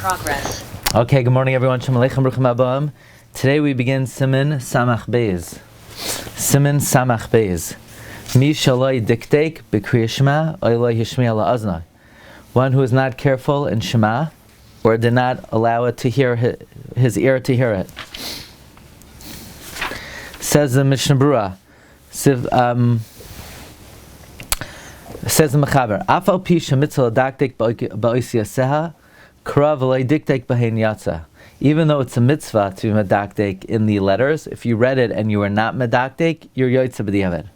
progress. Okay, good morning everyone. Shalom Aleichem, Baruchim Abam. Today we begin Siman Samach Beis. Siman Samach Beis. Mi shalai diktek b'kriyas Shema oilai yishmiya la'aznai. One who is not careful in Shema, or did not allow it to hear his ear to hear it. Says the Mishna Berura. Says the Mechaber. Afal pi shemitzah ladaktek ba'oisiyaseha krav v'lei diktek b'hein yatsa. Even though it's a mitzvah to be medaktek in the letters, if you read it and you were not medaktek, you're yoytze b'diavad.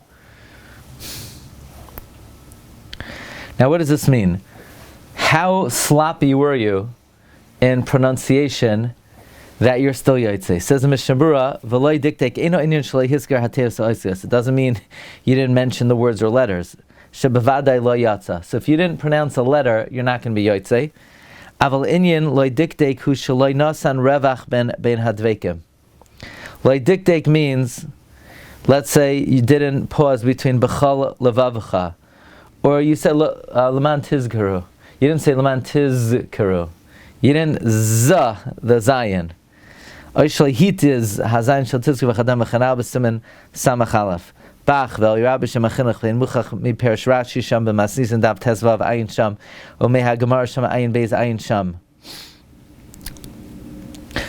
Now, what does this mean? How sloppy were you in pronunciation that you're still yoytze? Says the Mishna Berura, v'lei diktek eino inyan shalei hiskar hateos ha'oisias. It doesn't mean you didn't mention the words or letters. Shebavadai lo yatsa. So if you didn't pronounce a letter, you're not going to be yoytze. Aval inyan loy diktek hu shaloi nasan revach ben hadvekim. Loy diktek means, let's say you didn't pause between b'chal levavcha, or you said leman tizkaru. You didn't say leman tizkaru. You didn't the zayin. Oishlei hitiz hazayin shel tizkaru v'chadam v'chanal b'simen samach alef. Bach vel Rabbi Shemachinach vein muchach mi perish Rashi sham b'masnis and dav tezvav ayin sham o meha gemara sham ayin beis ayin sham.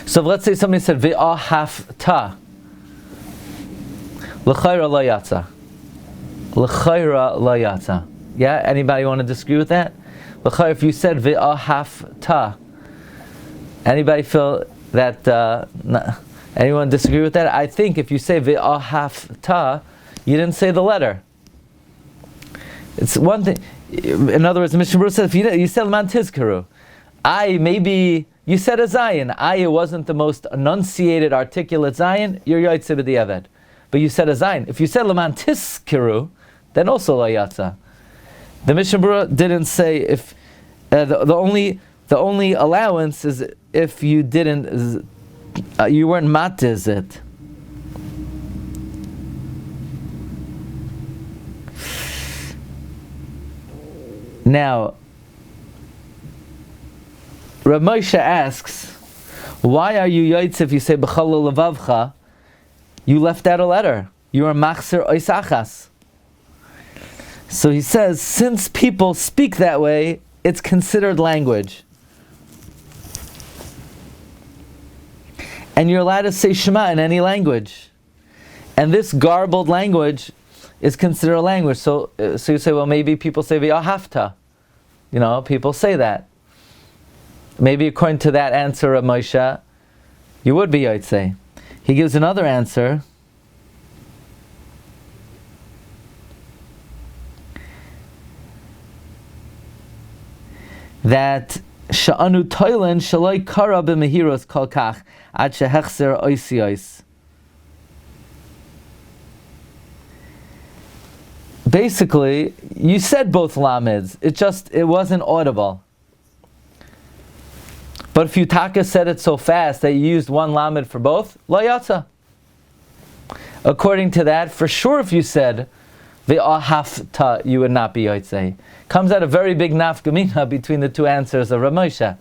So let's say somebody said ve'ahafta l'chayra lo yatsa. L'chayra lo yatsa. Yeah, anybody want to disagree with that? L'chayra, if you said ve'ahafta, anybody feel that? Anyone disagree with that? I think if you say ve'ahafta, you didn't say the letter. It's one thing. In other words, the Mishna Berura says, if you said leman tizkaru, maybe you said a zayin. It wasn't the most enunciated, articulate zayin. You're yoytze b'diavad. But you said a zayin. If you said leman tizkaru, then also lo yatsa. The Mishna Berura didn't say if the only allowance is if you didn't you weren't matiz it. Now, Rav Moshe asks, why are you yoytze if you say b'chal levavcha? You left out a letter. You are machzer oisachas. So he says, since people speak that way, it's considered language. And you're allowed to say Shema in any language. And this garbled language is considered a language. So you say, well, maybe people say v'ahafta. People say that. Maybe according to that answer of Moshe, you would be yoytze. He gives another answer. That sha'anu toilen shaloi kara b'mehiros kol kach ad shehechzer oisiyos. Basically, you said both lameds. It wasn't audible. But if you taka said it so fast that you used one lamed for both, lo yatsa. According to that, for sure, if you said ve'ahafta, you would not be yoytze. Comes out a very big nafkamina between the two answers of Rav Moshe.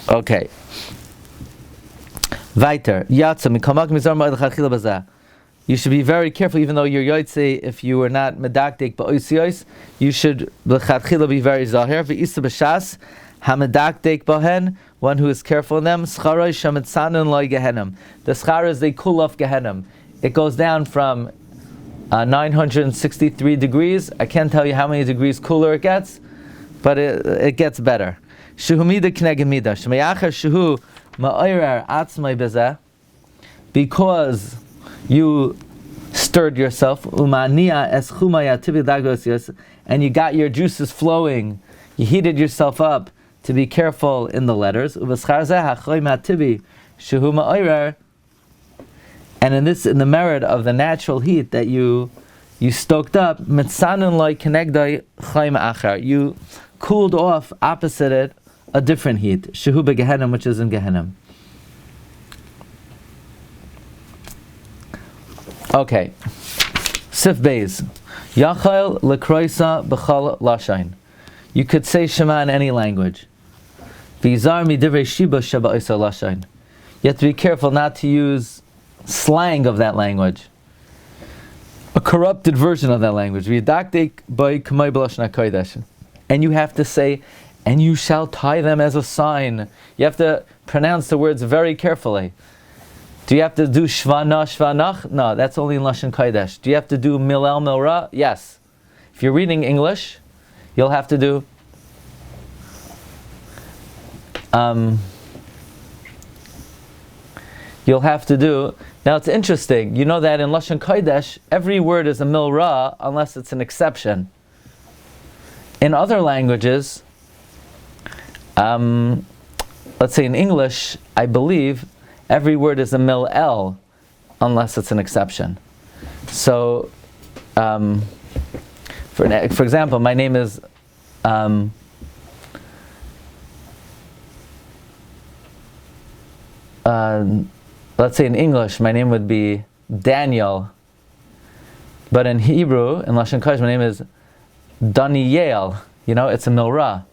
Okay. Weiter. Yatsa mikamak mizar ma'ed chachila bazah. You should be very careful, even though you're yoytze, if you were not medaktek ba'oisiyos, you should b'chadchila be very zahir. V'isa b'shas hamedaktek b'hen, one who is careful in them. Scharoi shamitzanon loy gehenim. The schar is they cool off gehenim. It goes down from 963 degrees. I can't tell you how many degrees cooler it gets, but it gets better. Shehu mida k'neged mida. Shmeyacher shehu ma'oirer atzmai bezeh, because you stirred yourself, and you got your juices flowing. You heated yourself up to be careful in the letters. And in the merit of the natural heat that you stoked up, you cooled off opposite it a different heat, which is in Gehenim. Okay. Sif Beis. Yachal lekroisa b'chal lashain. You could say Shema in any language. V'yizar midivrei shiba sheba'isa lashon. You have to be careful not to use slang of that language, a corrupted version of that language. V'yidaktek by k'may b'lashon hakodesh. And you have to say, and you shall tie them as a sign. You have to pronounce the words very carefully. Do you have to do shvana, shvanach? No, that's only in Lashon Kodesh. Do you have to do milel, milra? Yes. If you're reading English, you'll have to do now it's interesting, you know that in Lashon Kodesh, every word is a milra unless it's an exception. In other languages, let's say in English, I believe, every word is a mil-el unless it's an exception. So, for example, my name is let's say in English, my name would be Daniel, but in Hebrew, in Lashon Kodesh, my name is Daniel. It's a milra.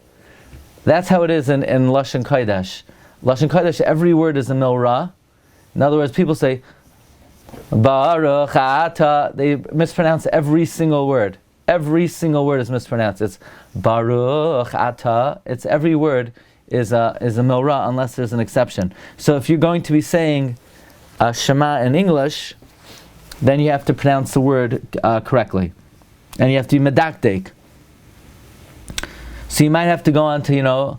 That's how it is in Lashon Kodesh. Lashon Kodesh, every word is a milra. In other words, people say Baruch Ata. They mispronounce every single word. Every single word is mispronounced. It's Baruch Ata. It's every word is a milra unless there's an exception. So if you're going to be saying Shema in English, then you have to pronounce the word correctly, and you have to be medakdek. So you might have to go on to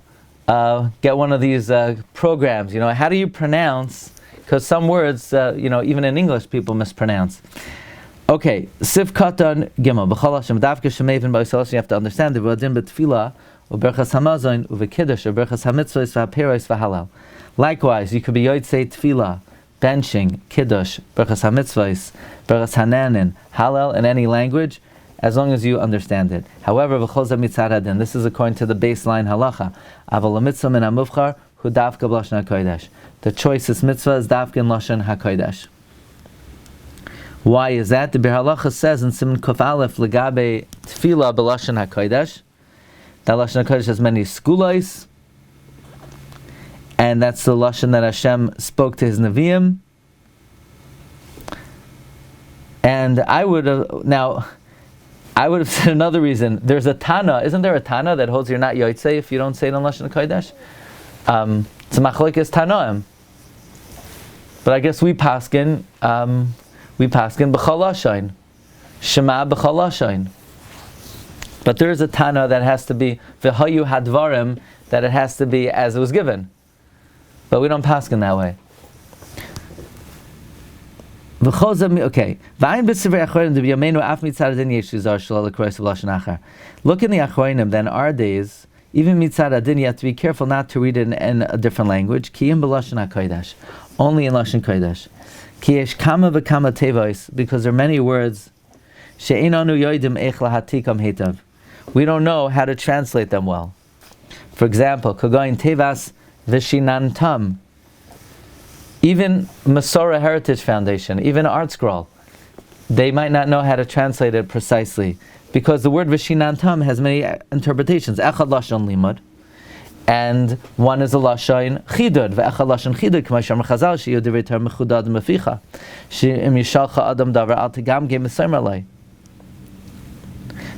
get one of these programs. How do you pronounce? Because some words, even in English, people mispronounce. Okay, Sif Katan Gimel B'chol Hashem Davke Shemevin B'Yisrael. You have to understand the V'adin B'Tfila U'Berchas Hamazon U'V'Kiddush U'Berchas Hamitzvos V'Haperos V'Halal. Likewise, you could be Yotzei Tfila, benching, Kiddush, Berchas Hamitzvos, Berchas Hananin, Halal in any language, as long as you understand it. However, V'chol Zeh Mitzad Hadin. This is according to the baseline halacha. Aval Mitzvah Min HaMuvchar Hu Davka B'Lashon HaKodesh. The choicest mitzvah is Davka in Lashon HaKodesh. Why is that? The Bir Halacha says in Siman Kuf Aleph Legabe Tefillah B'Lashon HaKodesh that Lashon HaKodesh has many skulais, and that's the Lashon that Hashem spoke to His Nevi'im. And I would have said another reason. There's a Tana, isn't there a Tana that holds you're not Yotzei if you don't say it in Lashon HaKodesh? It's a machlokes Tanoim. But I guess we paskin b'chol lashon, Shema b'chol lashon. But there is a Tana that has to be v'hayu hadvarim, that it has to be as it was given. But we don't paskin that way. Okay. Look in the Achronim, then our days, even mitzad adin, you have to be careful not to read it in a different language. Kiyim b'lashon hakodesh, only in Lashon Kodesh. Kiyesh kama v'kama tevos, because there are many words. She'einanu yoidim eich lahatikam hetav. We don't know how to translate them well. For example, kagoyin tevas v'shinantam. Even Masorah Heritage Foundation, even Art Scroll, they might not know how to translate it precisely, because the word v'shinantam has many interpretations. Echad lashon limud, and one is a lashon chidud. Ve'echad lashon chidud, k'ma she'amar Chazal, she'yu divrei Torah mechudad meficha, she'im yishalcha adam davar al tegam ge mesamer lei.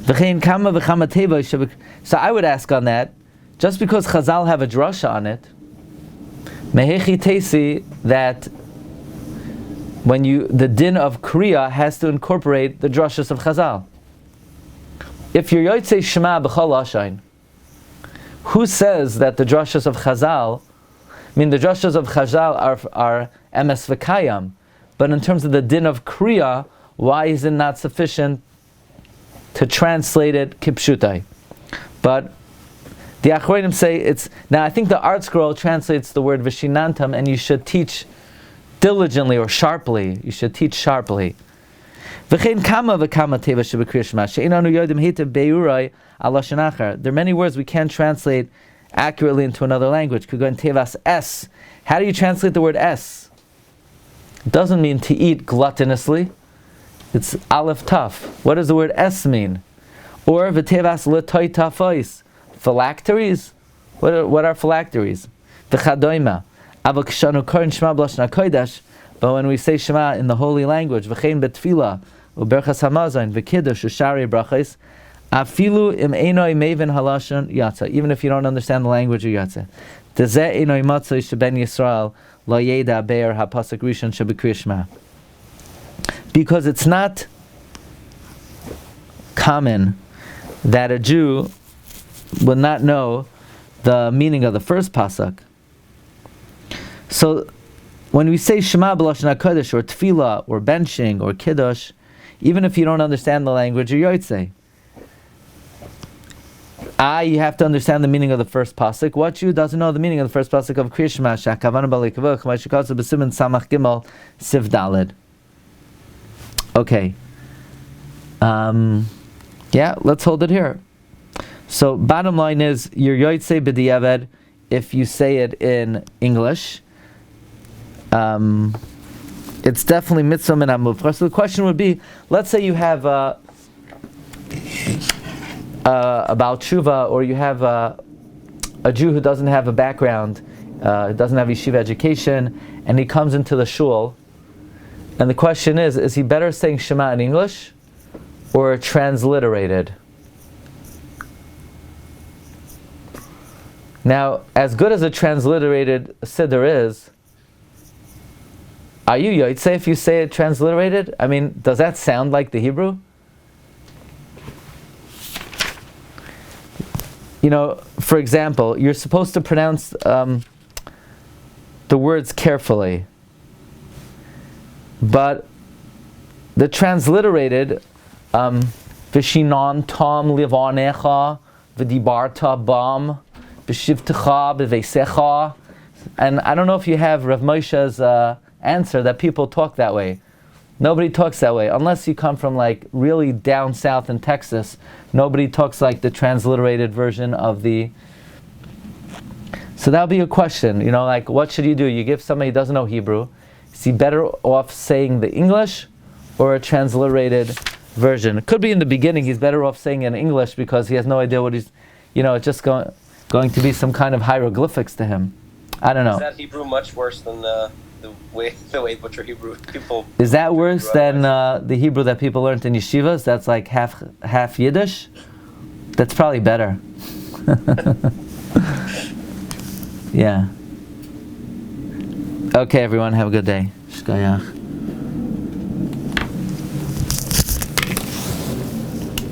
V'chein kama v'chama teva. So I would ask on that, just because Chazal have a drasha on it, mehechi teisi, that when the din of kriya has to incorporate the drashas of Chazal. If you're yotzei Shema b'chol lashon, who says that the drashas of Chazal, the drashas of Chazal are emes v'kayam, but in terms of the din of kriya, why is it not sufficient to translate it kipshutai? But the Achronim say it's... Now I think the Art Scroll translates the word v'shinantam, and you should teach diligently or sharply. You should teach sharply. V'chein kama v'kama teva shebekriya Shema she'einanu yodim hetav beirurai al lashon achar. There are many words we can't translate accurately into another language. Could go in tevas es. How do you translate the word es? It doesn't mean to eat gluttonously. It's aleph taf. What does the word es mean? Or v'tevas l'toy tafos. Phylacteries? What are phylacteries? V'chadoima. Aval k'shanu korin Shema b'lashon hakodesh, but when we say Shema in the holy language, v'chein betfila, u'berchas hamazon, v'kiddush, u'shari brachos, afilu im einoi mevin halashon yatsa, even if you don't understand the language of yatsa. Dezeh einoi matzoi sheben Yisrael, lo yeda be'er ha'pasuk rishon shebekriya Shema. Because it's not common that a Jew will not know the meaning of the first pasuk. So, when we say Shema b'lashon hakodesh, or tefillah, or benching, or kiddush, even if you don't understand the language, you're yotzei. You have to understand the meaning of the first pasuk. What Jew doesn't know the meaning of the first pasuk of Kriya Shema? Shakavana b'leikavuch, ma'ashikatzu b'siman samach gimel siv daled. Okay. Yeah, let's hold it here. So, bottom line is, you're yotzei b'diavad if you say it in English. It's definitely mitzvah min hamufchar. So the question would be, let's say you have about tshuva, or you have a Jew who doesn't have a background, doesn't have yeshiva education, and he comes into the shul, and the question is he better saying Shema in English or transliterated? Now, as good as a transliterated siddur is, are you yotzei if you say it transliterated? I mean, does that sound like the Hebrew? You know, for example, you're supposed to pronounce the words carefully, but the transliterated v'shinon tom livanecha v'dibarta bam b'shivtecha b'veisecha, and I don't know if you have Rav Moshe's answer that people talk that way. Nobody talks that way unless you come from like really down south in Texas. Nobody talks like the transliterated version of the. So that'll be a question, you know, like what should you do? You give somebody who doesn't know Hebrew, is he better off saying the English or a transliterated version? It could be in the beginning he's better off saying in English because he has no idea what he's, you know, it's just going to be some kind of hieroglyphics to him. I don't know. Is that Hebrew much worse than the way butcher Hebrew people? Is that worse than the Hebrew that people learned in yeshivas? That's like half Yiddish. That's probably better. Yeah. Okay, everyone, have a good day. Shkayach.